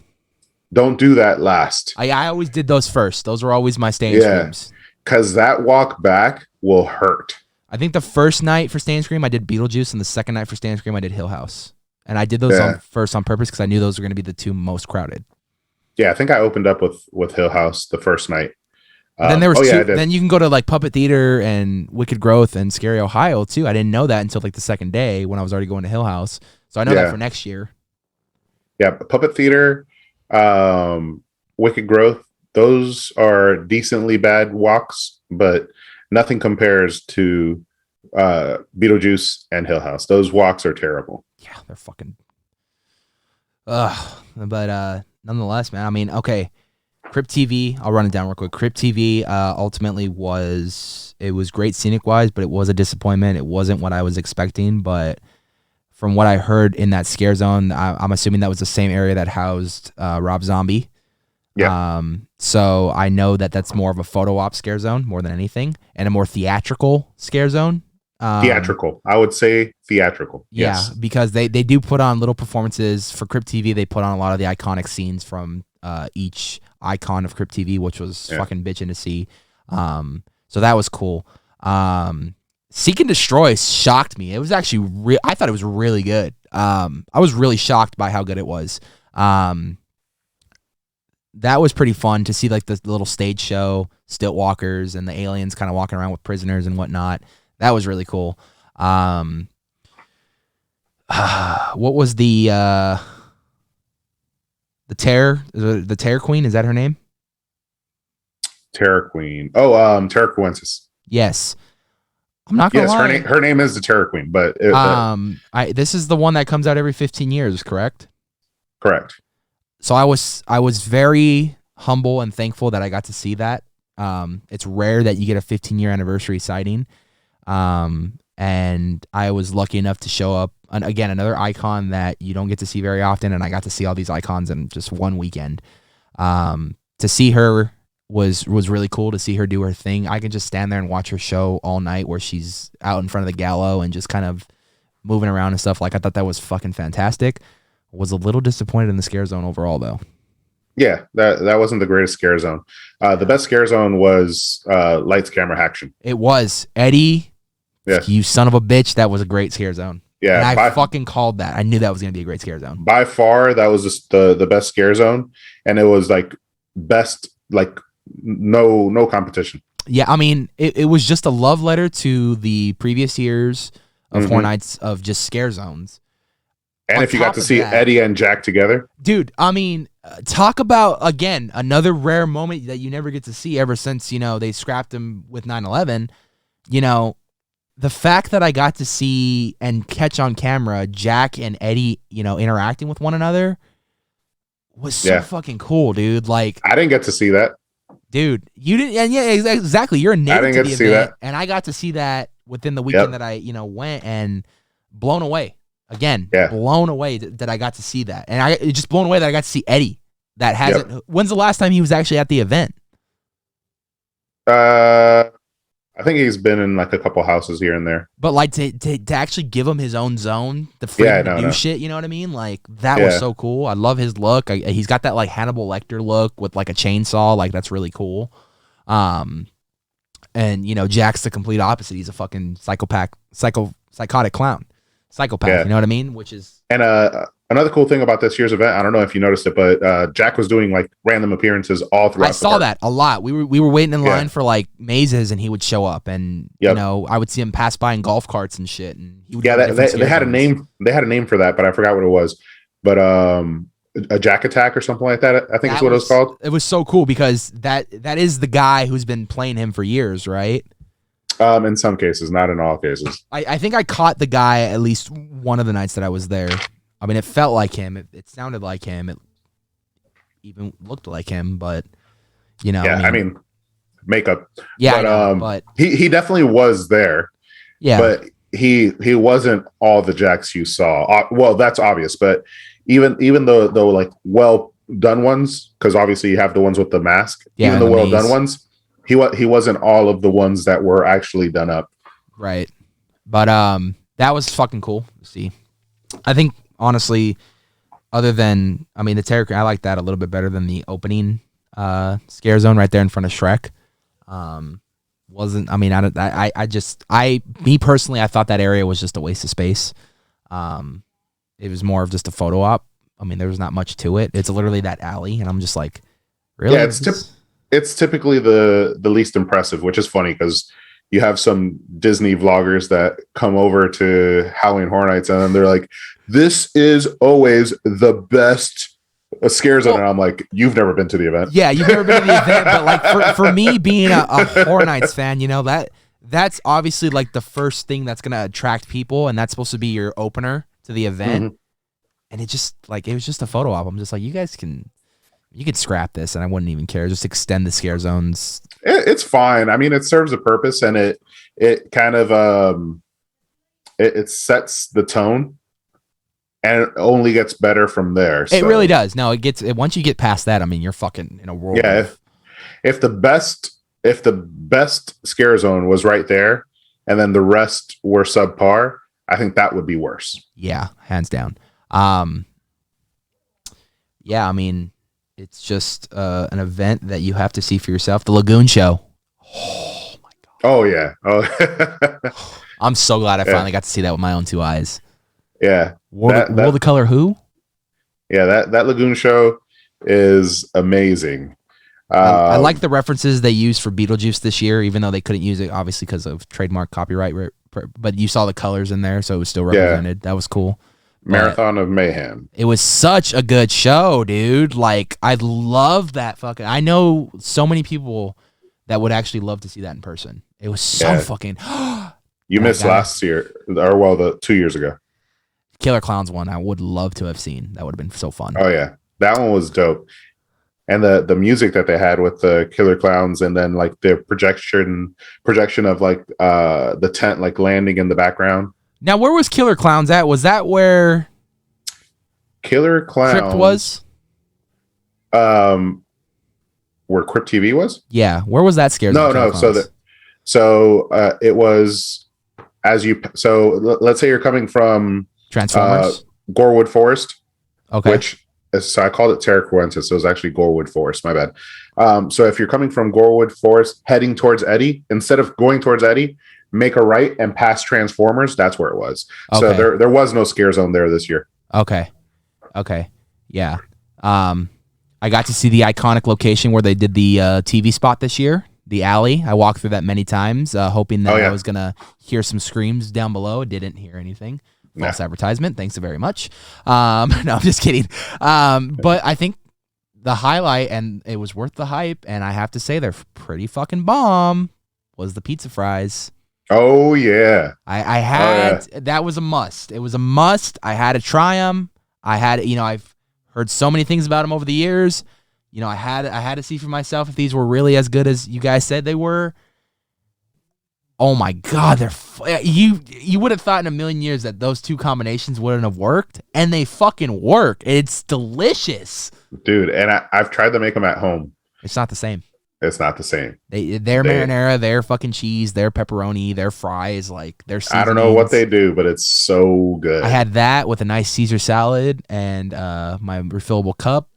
Don't do that last. I always did those first. Those were always my stay and screams. Because that walk back will hurt. I think the first night for Stay and Scream I did Beetlejuice, and the second night for Stay and Scream I did Hill House, and I did those first on purpose because I knew those were going to be the 2 most crowded. Yeah, I think I opened up with Hill House the first night. Then there was two. Then you can go to like Puppet Theater and Wicked Growth and Scary Ohio too. I didn't know that until like the second day when I was already going to Hill House. So I know that for next year. Yeah, Puppet Theater, Wicked Growth, those are decently bad walks, but nothing compares to Beetlejuice and Hill House. Those walks are terrible. Yeah, they're fucking. Ugh. But nonetheless, man. I mean, okay. Crypt TV. I'll run it down real quick. Crypt TV ultimately was great scenic wise, but it was a disappointment. It wasn't what I was expecting, but from what I heard in that scare zone, I'm assuming that was the same area that housed Rob Zombie. Yeah. So I know that that's more of a photo op scare zone more than anything, and a more theatrical scare zone. Theatrical. I would say theatrical. Yes. Yeah, because they do put on little performances for Crypt TV. They put on a lot of the iconic scenes from each icon of Crypt TV, which was fucking bitching to see. So that was cool. Seek and Destroy shocked me. It was actually I thought it was really good. I was really shocked by how good it was. That was pretty fun to see, like the little stage show, stilt walkers, and the aliens kind of walking around with prisoners and whatnot. That was really cool. What was the Terror? The Terror Queen? Is that her name? Terror Queen. Oh, Terror Coensis. Yes. I'm not gonna lie. Yes, her name is the Terror Queen, but this is the one that comes out every 15 years, correct? Correct. So I was very humble and thankful that I got to see that. It's rare that you get a 15-year anniversary sighting. And I was lucky enough to show up, and again, another icon that you don't get to see very often, and I got to see all these icons in just one weekend. To see her was really cool. To see her do her thing, I can just stand there and watch her show all night, where she's out in front of the gallows and just kind of moving around and stuff. Like, I thought that was fucking fantastic. Was a little disappointed in the scare zone overall, though. Yeah, that wasn't the greatest scare zone. The best scare zone was Lights, Camera, Action. It was Eddie. Yeah. You son of a bitch. That was a great scare zone. Yeah. And I fucking called that. I knew that was going to be a great scare zone. By far, that was just the best scare zone. And it was like best, like no competition. Yeah. I mean, it was just a love letter to the previous years of Horror Nights of just scare zones. And if you got to see Eddie and Jack together. Dude, I mean, talk about, again, another rare moment that you never get to see ever since, they scrapped him with 9/11. The fact that I got to see and catch on camera Jack and Eddie, interacting with one another was so fucking cool, dude. Like, I didn't get to see that. Dude, you didn't, and yeah, exactly. You're a native to the event, that. And I got to see that within the weekend that I, went, and blown away. Again, blown away that I got to see that. And I just blown away that I got to see Eddie. That hasn't. When's the last time he was actually at the event? I think he's been in like a couple houses here and there. But like to actually give him his own zone, the freedom to do shit, you know what I mean? Like, that was so cool. I love his look. He's got that like Hannibal Lecter look with like a chainsaw. Like, that's really cool. And Jack's the complete opposite. He's a fucking psychotic clown. Psychopath, you know what I mean? Which is another cool thing about this year's event. I don't know if you noticed it, but Jack was doing like random appearances all throughout. I saw that a lot. We were waiting in line for like mazes, and he would show up, and I would see him pass by in golf carts and shit. And he would they had a name. They had a name for that, but I forgot what it was. But a Jack Attack or something like that. I think that's what it was called. It was so cool because that is the guy who's been playing him for years, right? In some cases, not in all cases. I think I caught the guy at least one of the nights that I was there. I mean, it felt like him. It sounded like him. It even looked like him, but I mean makeup. Yeah, but he definitely was there. Yeah, but he wasn't all the Jacks you saw. Well, that's obvious, but even though like well done ones, because obviously you have the ones with the mask. Yeah, even the well done ones. He wasn't all of the ones that were actually done up. Right. But that was fucking cool to see. I think, honestly, other than, the Terror, I like that a little bit better than the opening scare zone right there in front of Shrek. Me personally, I thought that area was just a waste of space. It was more of just a photo op. There was not much to it. It's literally that alley, and I'm just like, really? Yeah, it's typically the least impressive, which is funny because you have some Disney vloggers that come over to Halloween Horror Nights and they're like, this is always the best a scare zone, and I'm like, you've never been to the event. Yeah, you've never been to the event, but like for me being a Horror Nights fan, you know, that's obviously like the first thing that's gonna attract people, and that's supposed to be your opener to the event. Mm-hmm. And it was just a photo album. Just like, you could scrap this, and I wouldn't even care. Just extend the scare zones. It's fine. I mean, it serves a purpose, and it kind of it sets the tone. And it only gets better from there. It really does. No, once you get past that, I mean, you're fucking in a world. Yeah. If the best scare zone was right there, and then the rest were subpar, I think that would be worse. Yeah, hands down. Yeah, I mean, it's just an event that you have to see for yourself. The Lagoon Show. Oh my god. Oh yeah. Oh. I'm so glad I finally got to see that with my own two eyes. Yeah. World of Color Who? Yeah, that Lagoon Show is amazing. I like the references they used for Beetlejuice this year, even though they couldn't use it, obviously, because of trademark copyright. But you saw the colors in there, so it was still represented. Yeah. That was cool. Marathon of Mayhem. It was such a good show, dude. Like, I love that fucking... I know so many people that would actually love to see that in person. It was so fucking... You missed last year, or the 2 years ago. Killer Clowns one I would love to have seen. That would have been so fun. Oh yeah, that one was dope. And the music that they had with the Killer Clowns, and then like the projection of like the tent like landing in the background. Now, where was Killer Clowns at? Was that where Killer Clowns Crypt was? Where Crypt TV was? Yeah, where was that scare? No. So it was let's say you're coming from Transformers, Gorewood Forest. Okay. So I called it Terra Cruentus, so it was actually Gorewood Forest. My bad. So if you're coming from Gorewood Forest heading towards Eddie, instead of going towards Eddie, make a right and pass Transformers. That's where it was. Okay. So there was no scare zone there this year. Okay. Yeah. I got to see the iconic location where they did the TV spot this year, the alley. I walked through that many times, hoping that I was gonna hear some screams down below. Didn't hear anything. False advertisement. Thanks very much. No, I'm just kidding. But I think the highlight, and it was worth the hype, and I have to say they're pretty fucking bomb, was the pizza fries. Oh yeah. I had that was a must. It was a must. I had to try them. I've heard so many things about them over the years. I had to see for myself if these were really as good as you guys said they were. Oh my God, you would have thought in a million years that those two combinations wouldn't have worked, and they fucking work. It's delicious, dude. And I've tried to make them at home. It's not the same. It's not the same. Their marinara, their fucking cheese, their pepperoni, their fries, like their seasonings. I don't know what they do, but it's so good. I had that with a nice Caesar salad and my refillable cup,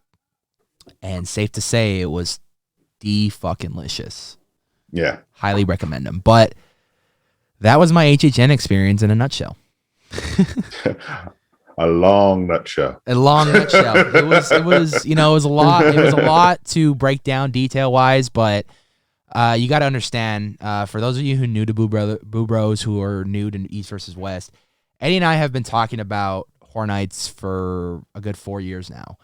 and safe to say it was fucking-licious. Yeah, highly recommend them. But that was my HHN experience in a nutshell. A long nutshell. It was it was a lot. It was a lot to break down detail wise, but you got to understand. For those of you who are new to Boo Bros, who are new to East versus West, Eddie and I have been talking about Horror Nights for a good 4 years now,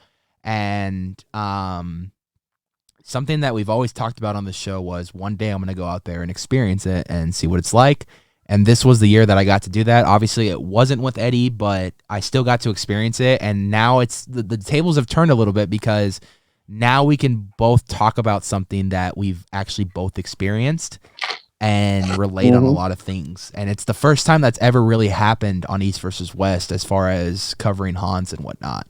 and something that we've always talked about on the show was one day I'm going to go out there and experience it and see what it's like. And this was the year that I got to do that. Obviously, it wasn't with Eddie, but I still got to experience it. And now it's the tables have turned a little bit, because now we can both talk about something that we've actually both experienced and relate on a lot of things. And it's the first time that's ever really happened on East versus West as far as covering haunts and whatnot.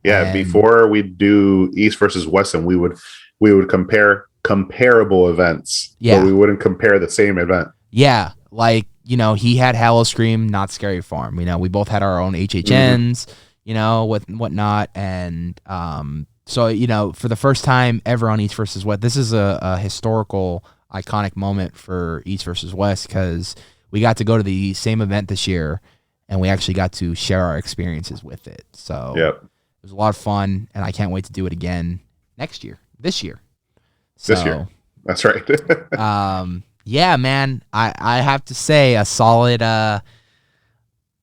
Yeah, before we do East versus West, and we would compare comparable events. Yeah, but we wouldn't compare the same event. Yeah, like, he had Howl-O-Scream, Not Scary Farm. We both had our own HHNs, with whatnot. And so, for the first time ever on East versus West, this is a historical, iconic moment for East versus West, because we got to go to the same event this year, and we actually got to share our experiences with it. So it was a lot of fun, and I can't wait to do it again this year. This year. That's right. Yeah, man, I have to say a solid,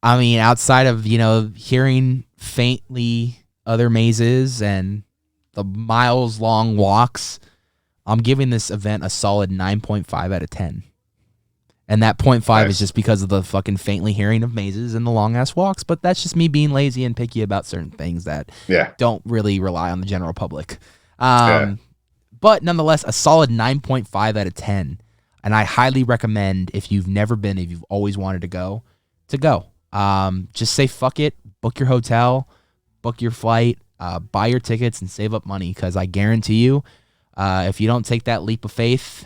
outside of, hearing faintly other mazes and the miles long walks, I'm giving this event a solid 9.5 out of 10. And that 0.5 is just because of the fucking faintly hearing of mazes and the long ass walks. But that's just me being lazy and picky about certain things that don't really rely on the general public. But nonetheless, a solid 9.5 out of 10. And I highly recommend, if you've never been, if you've always wanted to go. Just say fuck it, book your hotel, book your flight, buy your tickets, and save up money. Because I guarantee you, if you don't take that leap of faith,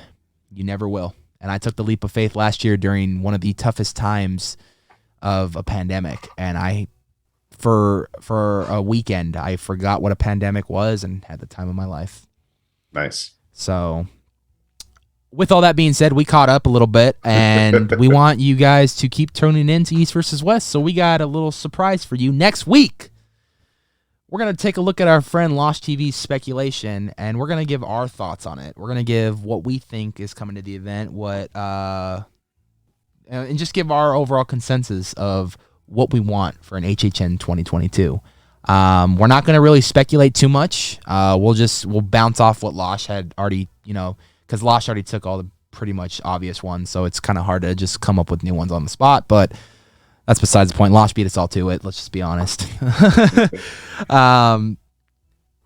you never will. And I took the leap of faith last year during one of the toughest times of a pandemic. And for a weekend, I forgot what a pandemic was and had the time of my life. Nice. So with all that being said, we caught up a little bit, and we want you guys to keep tuning in to East versus West. So we got a little surprise for you next week. We're going to take a look at our friend Lost TV's speculation, and we're going to give our thoughts on it. We're going to give what we think is coming to the event, and just give our overall consensus of what we want for an HHN 2022. We're not going to really speculate too much. We'll bounce off what Losh had already, because Losh already took all the pretty much obvious ones, so it's kind of hard to just come up with new ones on the spot, but that's besides the point. Losh beat us all to it. Let's just be honest.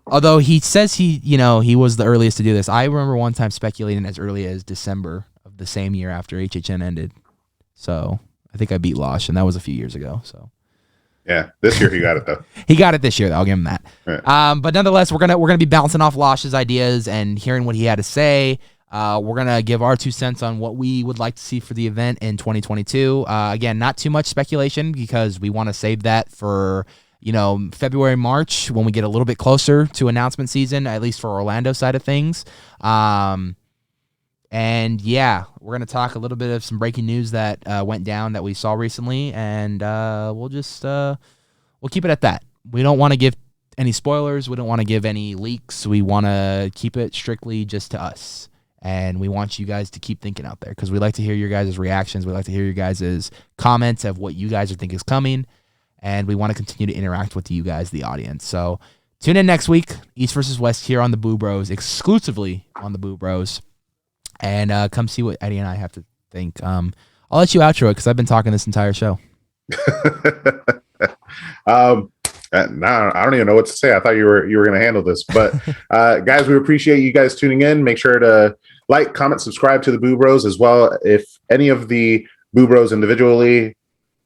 Although he says he was the earliest to do this. I remember one time speculating as early as December of the same year after HHN ended. So I think I beat Losh, and that was a few years ago. So yeah, this year he got it though. He got it this year, though. I'll give him that. Right. But nonetheless, we're gonna be bouncing off Losh's ideas and hearing what he had to say. We're going to give our 2 cents on what we would like to see for the event in 2022. Again, not too much speculation because we want to save that for, February, March, when we get a little bit closer to announcement season, at least for Orlando side of things. And yeah, we're going to talk a little bit of some breaking news that went down that we saw recently, and we'll keep it at that. We don't want to give any spoilers. We don't want to give any leaks. We want to keep it strictly just to us. And we want you guys to keep thinking out there because we like to hear your guys' reactions. We like to hear your guys' comments of what you guys think is coming. And we want to continue to interact with you guys, the audience. So tune in next week, East versus West here on the Boo Bros, exclusively on the Boo Bros. And come see what Eddie and I have to think. I'll let you outro it because I've been talking this entire show. Now I don't even know what to say. I thought you were going to handle this, but guys, we appreciate you guys tuning in. Make sure to like, comment, subscribe to the Boo Bros as well. If any of the Boo Bros individually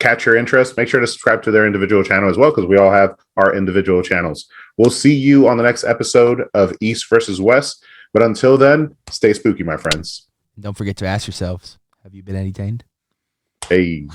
catch your interest, make sure to subscribe to their individual channel as well, because we all have our individual channels. We'll see you on the next episode of East versus West. But until then, stay spooky, my friends. Don't forget to ask yourselves, have you been entertained? Hey.